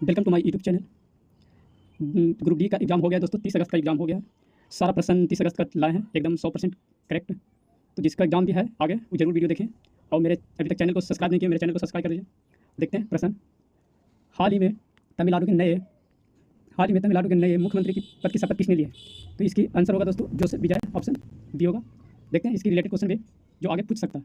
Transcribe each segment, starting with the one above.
Welcome to my YouTube channel. Group D का exam हो गया दोस्तों। 30 अगस्त का एग्ज़ाम हो गया। सारा प्रश्न 30 अगस्त का लाए हैं, एकदम 100% करेक्ट। तो जिसका एग्ज़ाम भी है आगे वो जरूर वीडियो देखें। और मेरे अभी तक चैनल को सब्सक्राइब नहीं किया, मेरे चैनल को सब्सक्राइब कर दीजिए। देखते हैं प्रश्न। हाल ही में तमिलनाडु के नए मुख्यमंत्री की पद की शपथ किसने ली है? तो इसकी आंसर होगा दोस्तों जोसेफ विजय, ऑप्शन बी होगा। देखते हैं इसकी रिलेटेड क्वेश्चन भी जो आगे पूछ सकता है।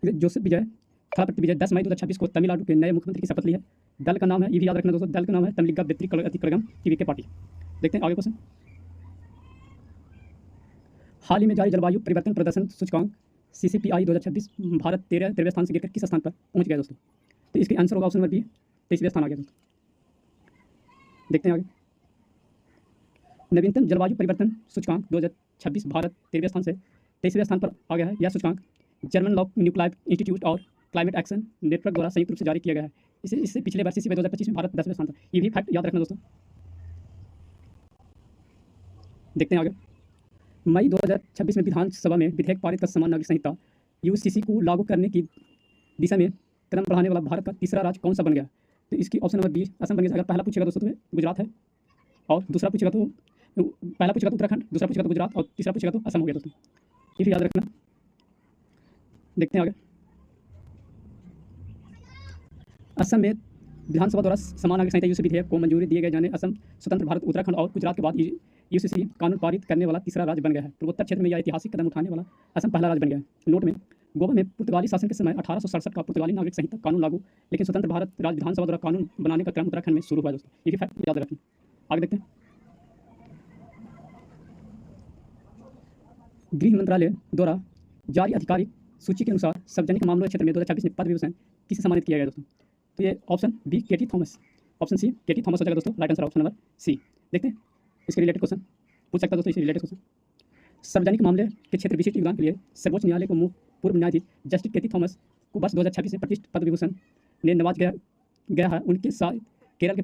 जोसेफ विजय थलापति विजय 10 मई 2026 को तमिलनाडु के नए मुख्यमंत्री की शपथ ली है। दल का नाम है, ये भी याद रखना दोस्तों, दल का नाम है तमिलिका वेत्री कड़गम टीवी पार्टी। देखते हैं आगे क्वेश्चन। हाल ही में जारी जलवायु परिवर्तन प्रदर्शन सूचकांक CCPI 2026 भारत 13वें स्थान से गिरकर किस स्थान पर पहुंच गया दोस्तों? तो इसकी आंसर होगा ऑप्शन नंबर बी, 23वें स्थान आ गया दोस्तों। देखते हैं आगे। नवीनतम जलवायु परिवर्तन सूचकांक 2026 भारत 13वें स्थान से 23वें स्थान पर आ गया है। यह सूचकांक जर्मन लॉ न्यूक्लाइव इंस्टीट्यूट और क्लाइमेट एक्शन नेटवर्क द्वारा संयुक्त रूप से जारी किया गया है। इससे पिछले वर्ष CCPI 2025 में भारत 10वें स्थान था। ये भी फैक्ट याद रखना दोस्तों। देखते हैं आगे। मई 2026 में विधानसभा में विधेयक पारित कर समान नागरिक संहिता UCC को लागू करने की दिशा में कदम बढ़ाने वाला भारत का तीसरा राज्य कौन सा बन गया? तो इसकी ऑप्शन नंबर बी असम बन गया। अगर पहला पूछेगा दोस्तों तो गुजरात है, और दूसरा पूछेगा तो पहला पूछेगा तो उत्तराखंड, दूसरा पूछेगा तो गुजरात, और तीसरा पूछेगा तो असम हो गया दोस्तों। ये भी याद रखना। देखते हैं आगे। असम में विधानसभा द्वारा समान नागरिक संहिता UCC विधेयक को मंजूरी दिए गए जाने असम स्वतंत्र भारत, उत्तराखंड और गुजरात के बाद UCC कानून पारित करने वाला तीसरा राज्य बन गया है। पूर्वोत्तर क्षेत्र में यह ऐतिहासिक कदम उठाने वाला असम पहला राज्य बन गया है। नोट में गोवा में पुर्तगाली शासन के समय 1867 का पुर्तगाली नागरिक संहिता कानून लागू, लेकिन स्वतंत्र भारत राज्य विधानसभा द्वारा कानून बनाने का क्रम उत्तराखंड में शुरू हुआ दोस्तों। ये भी फैक्ट याद रखें। आगे देखते हैं। गृह मंत्रालय द्वारा जारी आधिकारिक सूची के अनुसार सार्वजनिक मामलों के क्षेत्र में 2026 में पद विभूषण किसे सम्मानित किया गया दोस्तों? तो ये option B KT Thomas, option C KT Thomas हो जाएगा दोस्तों। Right answer option number C. देखते हैं इसके रिलेटेड क्वेश्चन पूछ सकता है दोस्तों। इससे रिलेटेड क्वेश्चन। सार्वजनिक मामले के क्षेत्र विशिष्ट योगदान के लिए सर्वोच्च न्यायालय को पूर्व न्यायाधीश जस्टिस केटी थॉमस को वर्ष 2026 में प्रतिष्ठित पद विभूषण ने नवाज गया है। उनके साथ केरल के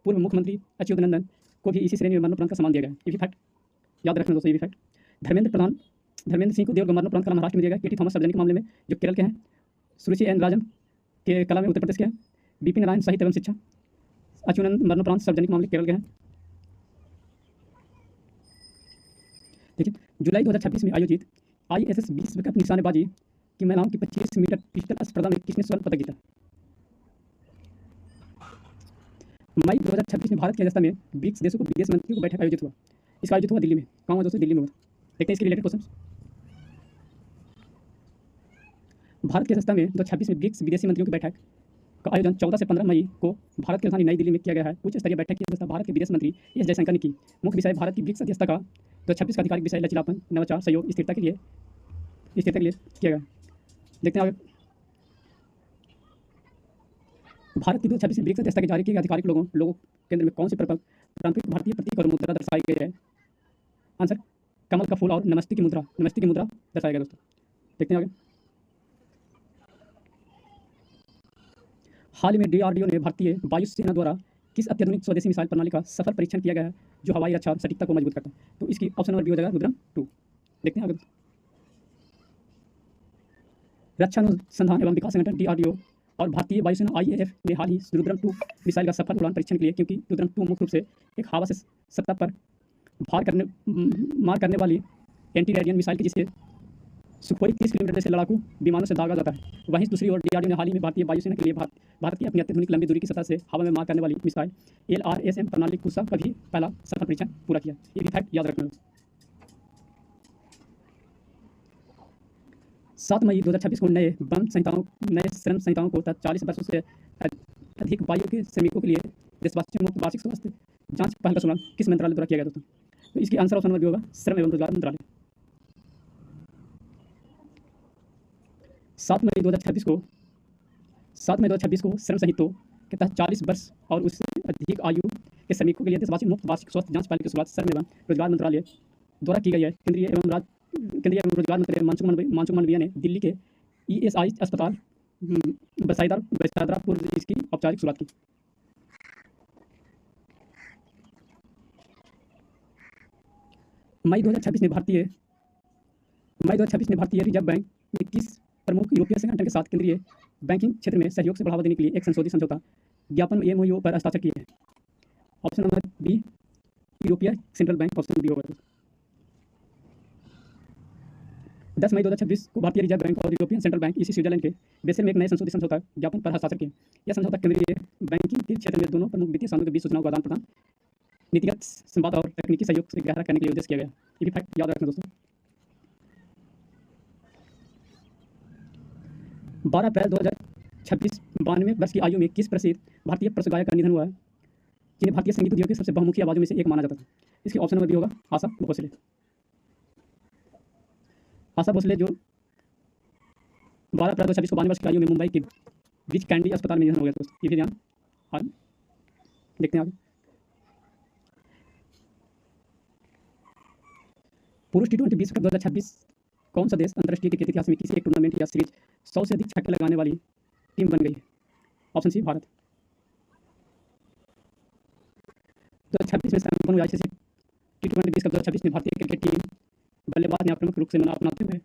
पूर्व मुख्यमंत्री अच्युतानंदन को भी इसी श्रेणी में मरणोपरांत का सम्मान दिया गया। ये भी फैक्ट याद रखना दोस्तों। ये भी फैक्ट। धर्मेंद्र सिंह को देवगन मरणोपरांत कला महाराष्ट्र में दिया गया। केटी थॉमस सार्वजनिक मामले में जो केरल के हैं, सुरुचि एन राजन के कला में उत्तर प्रदेश के हैं, BP नारायण साहित्य एवं शिक्षा, अच्युतानंद मरणोपरांत सार्वजनिक मामले केरल के हैं। देखिए, जुलाई 2026 में आयोजित ISS विश्व कप निशानेबाजी की महिलाओं की 25 मीटर पिस्टल स्पर्धा में किसने स्वर्ण पदक जीता? मई 2026 में भारत की अध्यक्षता में ब्रिक्स देशों को विदेश मंत्रियों को बैठक आयोजित हुआ। इसका आयोजित हुआ दिल्ली में। कहाँ हुआ दोस्तों? दिल्ली में हुआ। देखते हैं इसके रिलेटेड क्वेश्चन। भारत की अध्यक्षता में 2026 में ब्रिक्स विदेशी मंत्रियों की बैठक का आयोजन 14 से 15 मई को भारत की राजधानी नई दिल्ली में किया गया है। उच्च स्तरीय बैठक की अध्यक्षता भारत के विदेश मंत्री एस जयशंकर ने की। मुख्य विषय भारत की ब्रिक्स अध्यक्षता का 2026 का आधिकारिक विषय लचीलापन, नवाचार, सहयोग, स्थिरता के लिए किया गया। देखते हैं आगे। भारत की 2026 में ब्रिक्स अध्यक्षता के जारी किए गए आधिकारिक लोगों केंद्र में कौन से पारंपरिक भारतीय प्रतीक और मुद्रा दर्शाई गई है? आंसर कमल का फूल और नमस्ते की मुद्रा दर्शाया गया दोस्तों। देखते हैं आगे। हाल ही में DRDO ने भारतीय वायुसेना द्वारा किस अत्याधुनिक स्वदेशी मिसाइल प्रणाली का सफल परीक्षण किया गया है जो हवाई रक्षा और सटीकता को मजबूत करता है? तो इसकी ऑप्शन नंबर बी हो जाएगा रुद्रम 2। देखते हैं आगे। रक्षा अनुसंधान एवं विकास संगठन DRDO और भारतीय वायुसेना IAF ने हाल ही रुद्रम 2 मिसाइल का सफल उड़ान परीक्षण के लिए, क्योंकि रुद्रम 2 मुख्य रूप से एक हवा से सतह पर मार करने वाली एंटी रेडियन मिसाइल की, जिसे सुखोई 30 किलोमीटर जैसे लड़ाकू विमानों से दागा जाता है। वहीं दूसरी ओर DRDO ने हाल ही में भारतीय वायुसेना के लिए भारत की अपनी अत्याधुनिक लंबी दूरी की सतह से हवा में मार करने वाली मिसाइल LRSM प्रणाली कुशा का भी पहला सफल परीक्षण पूरा किया। ये भी फैक्ट याद रखना। 7 मई 2026 को नए श्रम संहिताओं को 40 वर्षों से अधिक वायु के श्रमिकों के लिए देशवासियों मुफ्त वार्षिक स्वास्थ्य जांच पहल का शुभारंभ किस मंत्रालय द्वारा किया गया दोस्तों? तो इसकी आंसर ऑप्शन नंबर बी होगा श्रम एवं रोजगार मंत्रालय। 7 मई 2026 को श्रम संहिता के तहत 40 वर्ष और उससे अधिक आयु के श्रमिकों के लिए देशवासियों मुफ्त वार्षिक स्वास्थ्य जांच पहल की शुरुआत श्रम एवं रोजगार मंत्रालय द्वारा की गई है। केंद्रीय एवं रोजगार मंत्री मनसुख मांडविया ने दिल्ली के ESI अस्पताल बसाइदारपुर इसकी औपचारिक शुरुआत की। मई 2026 में भारतीय रिजर्व बैंक ने किस प्रमुख यूरोपीय संगठन के साथ केंद्रीय बैंकिंग क्षेत्र में सहयोग से बढ़ावा देने के लिए एक संशोधित समझौता ज्ञापन एमओयू पर हस्ताक्षर किए हैं। ऑप्शन नंबर बी यूरोपीय सेंट्रल बैंक ऑप्शन बी होगा। 10 मई 2026 को भारतीय रिजर्व बैंक और यूरोपियन सेंट्रल बैंक इसी स्विट्जरलैंड के बेसेल में एक नए संशोधित समझौता ज्ञापन पर हस्ताक्षर किए। यह समझौता केंद्रीय बैंकिंग के क्षेत्र में दोनों प्रमुख वित्तीय साधनों के बीच सूचनाओं का आदान प्रदान, नीतिगत संवाद और तकनीकी सहयोग से गहरा करने के लिए उद्देश्य किया गया। ये भी फैक्ट याद रखना दोस्तों। 12 अप्रैल 2026 92 वर्ष की आयु में किस प्रसिद्ध भारतीय प्रसिद्ध गायक का निधन हुआ है, जिन्हें भारतीय संगीत उद्योग की सबसे बहुमुखी आवाज़ों में से एक माना जाता था? इसके ऑप्शन नंबर बी होगा आशा भोसले। आशा भोसले जो 12 अप्रैल 2026 को 92 वर्ष की आयु में मुंबई के ब्रिच कैंडी अस्पताल में निधन हो गया दोस्तों। ये भी ध्यान आगे देखते हैं। आगे पुरुष टी20 विश्व कप 2026 कौन सा देश अंतर्राष्ट्रीय क्रिकेट इतिहास में किसी एक टूर्नामेंट या सीरीज 100 से अधिक छक्के लगाने वाली टीम बन गई है? Option C Bharat. 2026 में संपन्न हुई आईसीसी टी20 विश्व कप 2026 में भारतीय क्रिकेट टीम बल्लेबाज ने प्रमुख रूप से अपनाते हुए